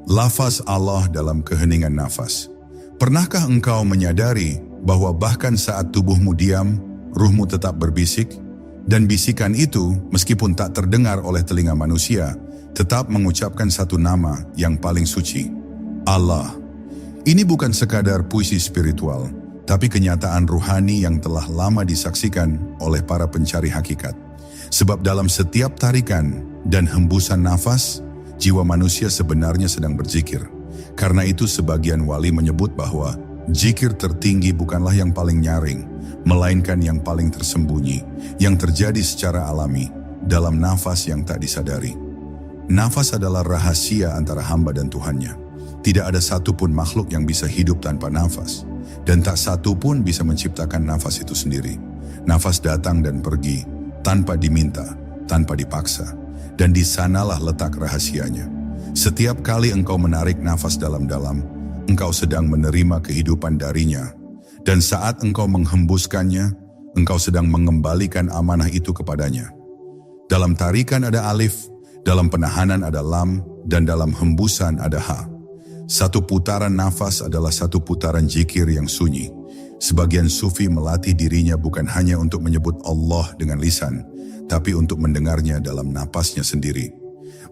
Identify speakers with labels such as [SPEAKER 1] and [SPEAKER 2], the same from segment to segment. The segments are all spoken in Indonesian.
[SPEAKER 1] Lafaz Allah dalam keheningan nafas. Pernahkah engkau menyadari bahwa bahkan saat tubuhmu diam, ruhmu tetap berbisik? Dan bisikan itu, meskipun tak terdengar oleh telinga manusia, tetap mengucapkan satu nama yang paling suci, Allah. Ini bukan sekadar puisi spiritual, tapi kenyataan ruhani yang telah lama disaksikan oleh para pencari hakikat. Sebab dalam setiap tarikan dan hembusan nafas, jiwa manusia sebenarnya sedang berzikir. Karena itu sebagian wali menyebut bahwa zikir tertinggi bukanlah yang paling nyaring, melainkan yang paling tersembunyi, yang terjadi secara alami dalam nafas yang tak disadari. Nafas adalah rahasia antara hamba dan Tuhannya. Tidak ada satupun makhluk yang bisa hidup tanpa nafas, dan tak satupun bisa menciptakan nafas itu sendiri. Nafas datang dan pergi, tanpa diminta, tanpa dipaksa, dan di sanalah letak rahasianya. Setiap kali engkau menarik nafas dalam-dalam, engkau sedang menerima kehidupan darinya, dan saat engkau menghembuskannya, engkau sedang mengembalikan amanah itu kepadanya. Dalam tarikan ada alif, dalam penahanan ada lam, dan dalam hembusan ada ha. Satu putaran nafas adalah satu putaran zikir yang sunyi. Sebagian sufi melatih dirinya bukan hanya untuk menyebut Allah dengan lisan, tapi untuk mendengarnya dalam napasnya sendiri.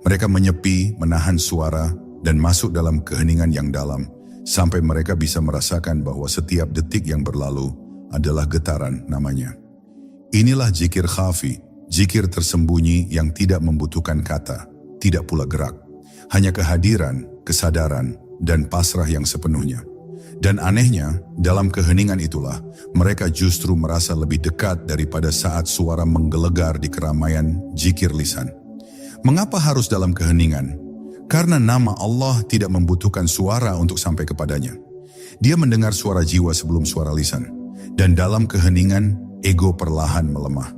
[SPEAKER 1] Mereka menyepi, menahan suara, dan masuk dalam keheningan yang dalam, sampai mereka bisa merasakan bahwa setiap detik yang berlalu adalah getaran namanya. Inilah zikir khafi, zikir tersembunyi yang tidak membutuhkan kata, tidak pula gerak. Hanya kehadiran, kesadaran, dan pasrah yang sepenuhnya. Dan anehnya, dalam keheningan itulah, mereka justru merasa lebih dekat daripada saat suara menggelegar di keramaian zikir lisan. Mengapa harus dalam keheningan? Karena nama Allah tidak membutuhkan suara untuk sampai kepadanya. Dia mendengar suara jiwa sebelum suara lisan. Dan dalam keheningan, ego perlahan melemah.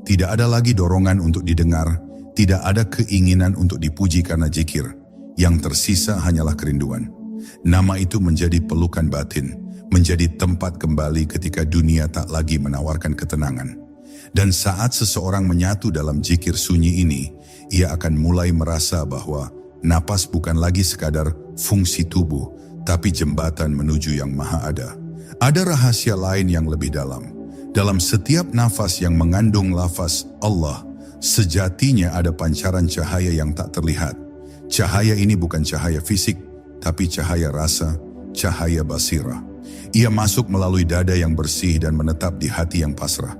[SPEAKER 1] Tidak ada lagi dorongan untuk didengar, tidak ada keinginan untuk dipuji karena zikir. Yang tersisa hanyalah kerinduan. Nama itu menjadi pelukan batin, menjadi tempat kembali ketika dunia tak lagi menawarkan ketenangan. Dan saat seseorang menyatu dalam zikir sunyi ini, ia akan mulai merasa bahwa napas bukan lagi sekadar fungsi tubuh, tapi jembatan menuju yang maha ada. Ada rahasia lain yang lebih dalam. Dalam setiap nafas yang mengandung lafaz Allah, sejatinya ada pancaran cahaya yang tak terlihat. Cahaya ini bukan cahaya fisik, tapi cahaya rasa, cahaya basirah. Ia masuk melalui dada yang bersih dan menetap di hati yang pasrah.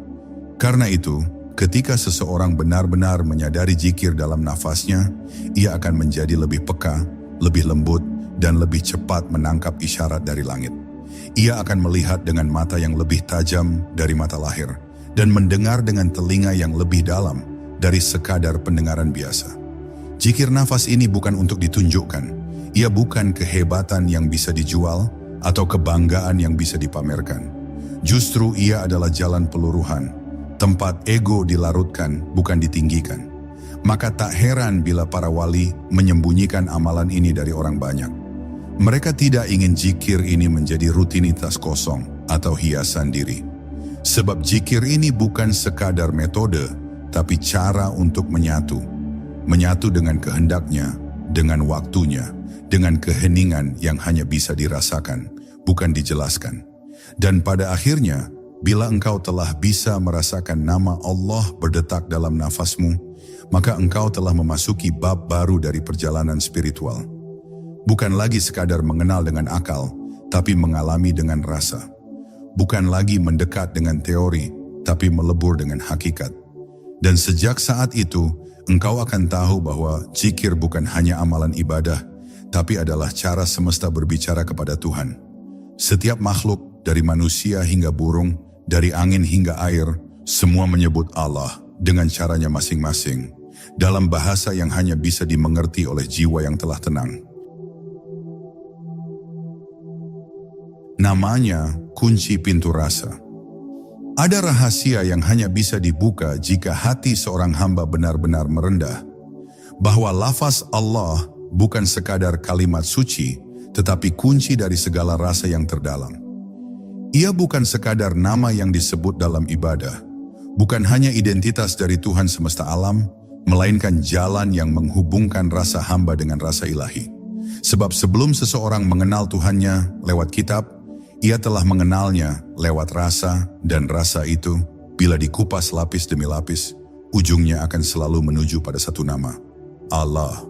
[SPEAKER 1] Karena itu, ketika seseorang benar-benar menyadari zikir dalam nafasnya, ia akan menjadi lebih peka, lebih lembut, dan lebih cepat menangkap isyarat dari langit. Ia akan melihat dengan mata yang lebih tajam dari mata lahir, dan mendengar dengan telinga yang lebih dalam dari sekadar pendengaran biasa. Zikir nafas ini bukan untuk ditunjukkan. Ia bukan kehebatan yang bisa dijual atau kebanggaan yang bisa dipamerkan. Justru ia adalah jalan peluruhan, tempat ego dilarutkan, bukan ditinggikan. Maka tak heran bila para wali menyembunyikan amalan ini dari orang banyak. Mereka tidak ingin zikir ini menjadi rutinitas kosong atau hiasan diri. Sebab zikir ini bukan sekadar metode, tapi cara untuk menyatu. Menyatu dengan kehendaknya, dengan waktunya, dengan keheningan yang hanya bisa dirasakan, bukan dijelaskan. Dan pada akhirnya, bila engkau telah bisa merasakan nama Allah berdetak dalam nafasmu, maka engkau telah memasuki bab baru dari perjalanan spiritual. Bukan lagi sekadar mengenal dengan akal, tapi mengalami dengan rasa. Bukan lagi mendekat dengan teori, tapi melebur dengan hakikat. Dan sejak saat itu, engkau akan tahu bahwa zikir bukan hanya amalan ibadah, tapi adalah cara semesta berbicara kepada Tuhan. Setiap makhluk, dari manusia hingga burung, dari angin hingga air, semua menyebut Allah dengan caranya masing-masing, dalam bahasa yang hanya bisa dimengerti oleh jiwa yang telah tenang. Namanya kunci pintu rasa. Ada rahasia yang hanya bisa dibuka jika hati seorang hamba benar-benar merendah. Bahwa lafaz Allah bukan sekadar kalimat suci, tetapi kunci dari segala rasa yang terdalam. Ia bukan sekadar nama yang disebut dalam ibadah, bukan hanya identitas dari Tuhan semesta alam, melainkan jalan yang menghubungkan rasa hamba dengan rasa ilahi. Sebab sebelum seseorang mengenal Tuhannya lewat kitab, ia telah mengenalnya lewat rasa, dan rasa itu, bila dikupas lapis demi lapis, ujungnya akan selalu menuju pada satu nama, Allah.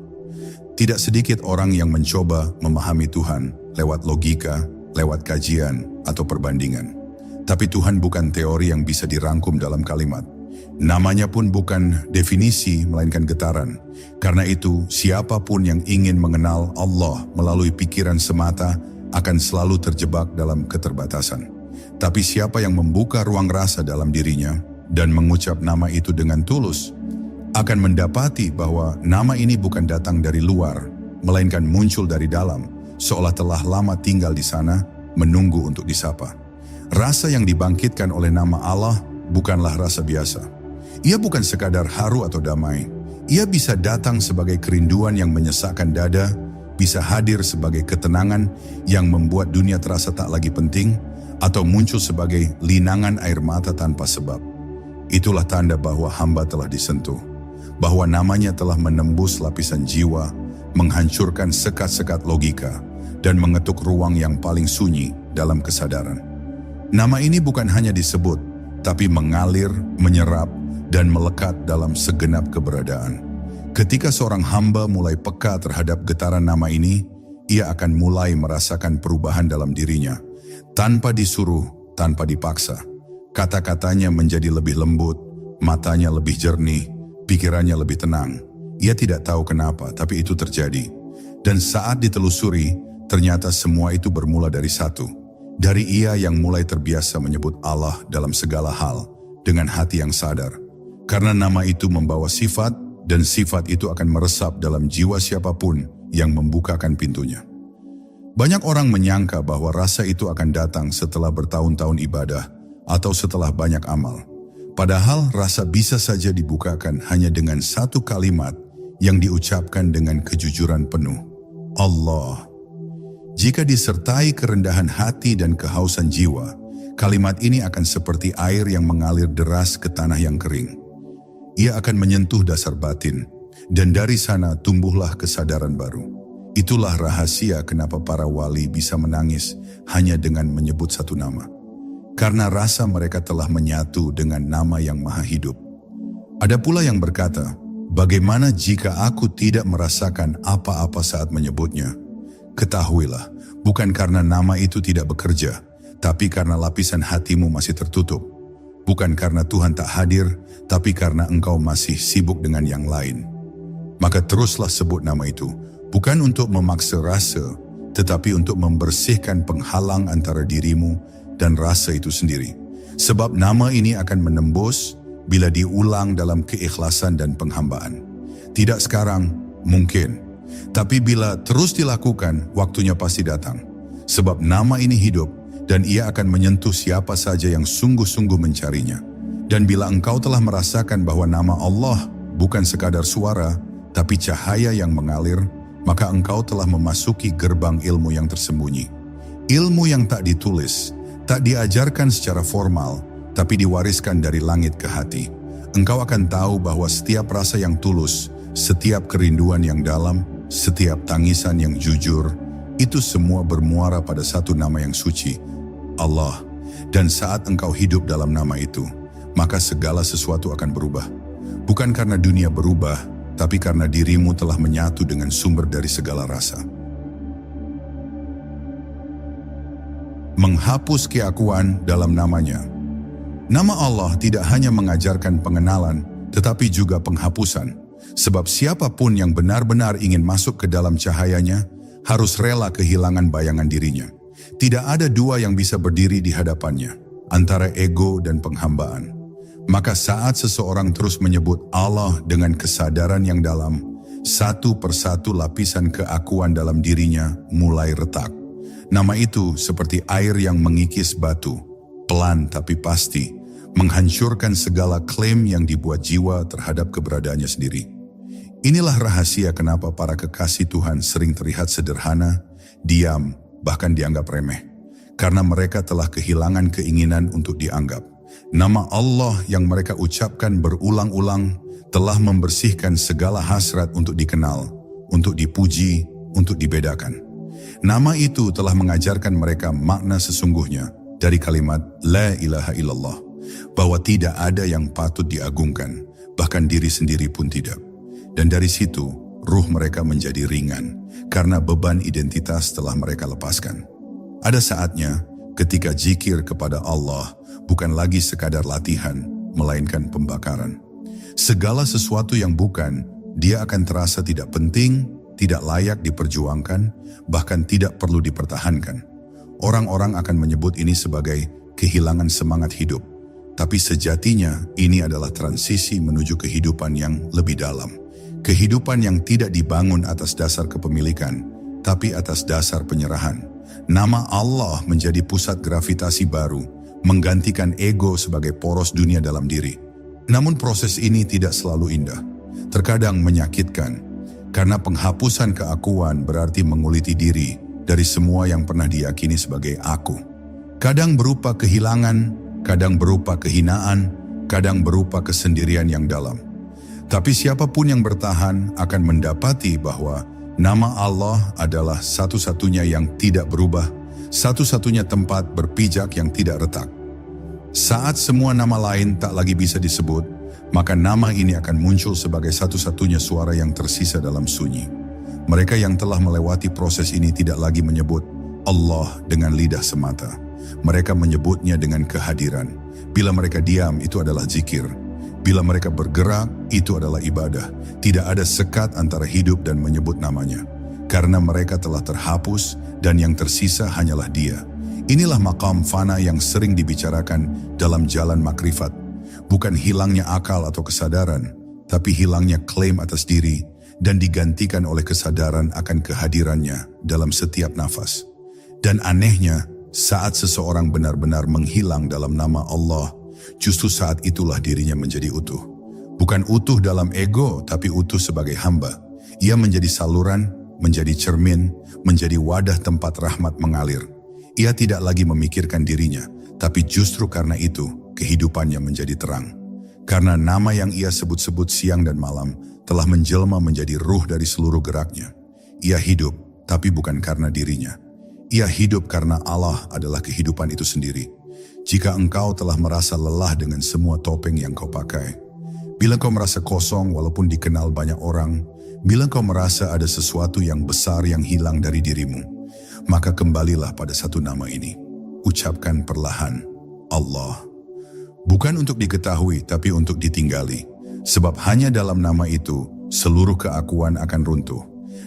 [SPEAKER 1] Tidak sedikit orang yang mencoba memahami Tuhan lewat logika, lewat kajian, atau perbandingan. Tapi Tuhan bukan teori yang bisa dirangkum dalam kalimat. Namanya pun bukan definisi, melainkan getaran. Karena itu, siapapun yang ingin mengenal Allah melalui pikiran semata akan selalu terjebak dalam keterbatasan. Tapi siapa yang membuka ruang rasa dalam dirinya dan mengucap nama itu dengan tulus, akan mendapati bahwa nama ini bukan datang dari luar, melainkan muncul dari dalam, seolah telah lama tinggal di sana, menunggu untuk disapa. Rasa yang dibangkitkan oleh nama Allah bukanlah rasa biasa. Ia bukan sekadar haru atau damai. Ia bisa datang sebagai kerinduan yang menyesakkan dada, bisa hadir sebagai ketenangan yang membuat dunia terasa tak lagi penting, atau muncul sebagai linangan air mata tanpa sebab. Itulah tanda bahwa hamba telah disentuh, bahwa namanya telah menembus lapisan jiwa, menghancurkan sekat-sekat logika, dan mengetuk ruang yang paling sunyi dalam kesadaran. Nama ini bukan hanya disebut, tapi mengalir, menyerap, dan melekat dalam segenap keberadaan. Ketika seorang hamba mulai peka terhadap getaran nama ini, ia akan mulai merasakan perubahan dalam dirinya, tanpa disuruh, tanpa dipaksa. Kata-katanya menjadi lebih lembut, matanya lebih jernih, pikirannya lebih tenang. Ia tidak tahu kenapa, tapi itu terjadi. Dan saat ditelusuri, ternyata semua itu bermula dari satu. Dari ia yang mulai terbiasa menyebut Allah dalam segala hal, dengan hati yang sadar. Karena nama itu membawa sifat, dan sifat itu akan meresap dalam jiwa siapapun yang membukakan pintunya. Banyak orang menyangka bahwa rasa itu akan datang setelah bertahun-tahun ibadah, atau setelah banyak amal. Padahal rasa bisa saja dibukakan hanya dengan satu kalimat yang diucapkan dengan kejujuran penuh. Allah. Jika disertai kerendahan hati dan kehausan jiwa, kalimat ini akan seperti air yang mengalir deras ke tanah yang kering. Ia akan menyentuh dasar batin, dan dari sana tumbuhlah kesadaran baru. Itulah rahasia kenapa para wali bisa menangis hanya dengan menyebut satu nama. Karena rasa mereka telah menyatu dengan nama yang maha hidup. Ada pula yang berkata, bagaimana jika aku tidak merasakan apa-apa saat menyebutnya? Ketahuilah, bukan karena nama itu tidak bekerja, tapi karena lapisan hatimu masih tertutup. Bukan karena Tuhan tak hadir, tapi karena engkau masih sibuk dengan yang lain. Maka teruslah sebut nama itu, bukan untuk memaksa rasa, tetapi untuk membersihkan penghalang antara dirimu dan rasa itu sendiri. Sebab nama ini akan menembus bila diulang dalam keikhlasan dan penghambaan. Tidak sekarang, mungkin. Tapi bila terus dilakukan, waktunya pasti datang. Sebab nama ini hidup, dan ia akan menyentuh siapa saja yang sungguh-sungguh mencarinya. Dan bila engkau telah merasakan bahwa nama Allah bukan sekadar suara, tapi cahaya yang mengalir, maka engkau telah memasuki gerbang ilmu yang tersembunyi. Ilmu yang tak ditulis, tak diajarkan secara formal, tapi diwariskan dari langit ke hati. Engkau akan tahu bahwa setiap rasa yang tulus, setiap kerinduan yang dalam, setiap tangisan yang jujur, itu semua bermuara pada satu nama yang suci, Allah. Dan saat engkau hidup dalam nama itu, maka segala sesuatu akan berubah. Bukan karena dunia berubah, tapi karena dirimu telah menyatu dengan sumber dari segala rasa. Menghapus keakuan dalam namanya. Nama Allah tidak hanya mengajarkan pengenalan, tetapi juga penghapusan. Sebab siapapun yang benar-benar ingin masuk ke dalam cahayanya, harus rela kehilangan bayangan dirinya. Tidak ada dua yang bisa berdiri di hadapannya, antara ego dan penghambaan. Maka saat seseorang terus menyebut Allah dengan kesadaran yang dalam, satu persatu lapisan keakuan dalam dirinya mulai retak. Nama itu seperti air yang mengikis batu, pelan tapi pasti, menghancurkan segala klaim yang dibuat jiwa terhadap keberadaannya sendiri. Inilah rahasia kenapa para kekasih Tuhan sering terlihat sederhana, diam, bahkan dianggap remeh. Karena mereka telah kehilangan keinginan untuk dianggap. Nama Allah yang mereka ucapkan berulang-ulang telah membersihkan segala hasrat untuk dikenal, untuk dipuji, untuk dibedakan. Nama itu telah mengajarkan mereka makna sesungguhnya dari kalimat La ilaha illallah, bahwa tidak ada yang patut diagungkan, bahkan diri sendiri pun tidak. Dan dari situ, ruh mereka menjadi ringan, karena beban identitas telah mereka lepaskan. Ada saatnya ketika zikir kepada Allah bukan lagi sekadar latihan, melainkan pembakaran. Segala sesuatu yang bukan, dia akan terasa tidak penting, tidak layak diperjuangkan, bahkan tidak perlu dipertahankan. Orang-orang akan menyebut ini sebagai kehilangan semangat hidup. Tapi sejatinya ini adalah transisi menuju kehidupan yang lebih dalam. Kehidupan yang tidak dibangun atas dasar kepemilikan, tapi atas dasar penyerahan. Nama Allah menjadi pusat gravitasi baru, menggantikan ego sebagai poros dunia dalam diri. Namun proses ini tidak selalu indah. Terkadang menyakitkan, karena penghapusan keakuan berarti menguliti diri dari semua yang pernah diyakini sebagai aku. Kadang berupa kehilangan, kadang berupa kehinaan, kadang berupa kesendirian yang dalam. Tapi siapapun yang bertahan akan mendapati bahwa nama Allah adalah satu-satunya yang tidak berubah, satu-satunya tempat berpijak yang tidak retak. Saat semua nama lain tak lagi bisa disebut, maka nama ini akan muncul sebagai satu-satunya suara yang tersisa dalam sunyi. Mereka yang telah melewati proses ini tidak lagi menyebut Allah dengan lidah semata. Mereka menyebutnya dengan kehadiran. Bila mereka diam, itu adalah zikir. Bila mereka bergerak, itu adalah ibadah. Tidak ada sekat antara hidup dan menyebut namanya. Karena mereka telah terhapus dan yang tersisa hanyalah Dia. Inilah maqam fana yang sering dibicarakan dalam jalan makrifat. Bukan hilangnya akal atau kesadaran, tapi hilangnya klaim atas diri dan digantikan oleh kesadaran akan kehadirannya dalam setiap nafas. Dan anehnya, saat seseorang benar-benar menghilang dalam nama Allah, justru saat itulah dirinya menjadi utuh. Bukan utuh dalam ego, tapi utuh sebagai hamba. Ia menjadi saluran, menjadi cermin, menjadi wadah tempat rahmat mengalir. Ia tidak lagi memikirkan dirinya, tapi justru karena itu, kehidupannya menjadi terang. Karena nama yang ia sebut-sebut siang dan malam telah menjelma menjadi ruh dari seluruh geraknya. Ia hidup, tapi bukan karena dirinya. Ia hidup karena Allah adalah kehidupan itu sendiri. Jika engkau telah merasa lelah dengan semua topeng yang kau pakai, bila kau merasa kosong walaupun dikenal banyak orang, bila kau merasa ada sesuatu yang besar yang hilang dari dirimu, maka kembalilah pada satu nama ini. Ucapkan perlahan, Allah. Bukan untuk diketahui, tapi untuk ditinggali. Sebab hanya dalam nama itu, seluruh keakuan akan runtuh.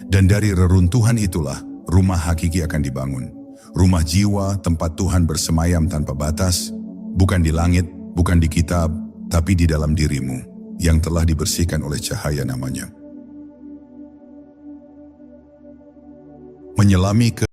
[SPEAKER 1] Dan dari reruntuhan itulah, rumah hakiki akan dibangun. Rumah jiwa, tempat Tuhan bersemayam tanpa batas, bukan di langit, bukan di kitab, tapi di dalam dirimu, yang telah dibersihkan oleh cahaya namanya. Menyelami ke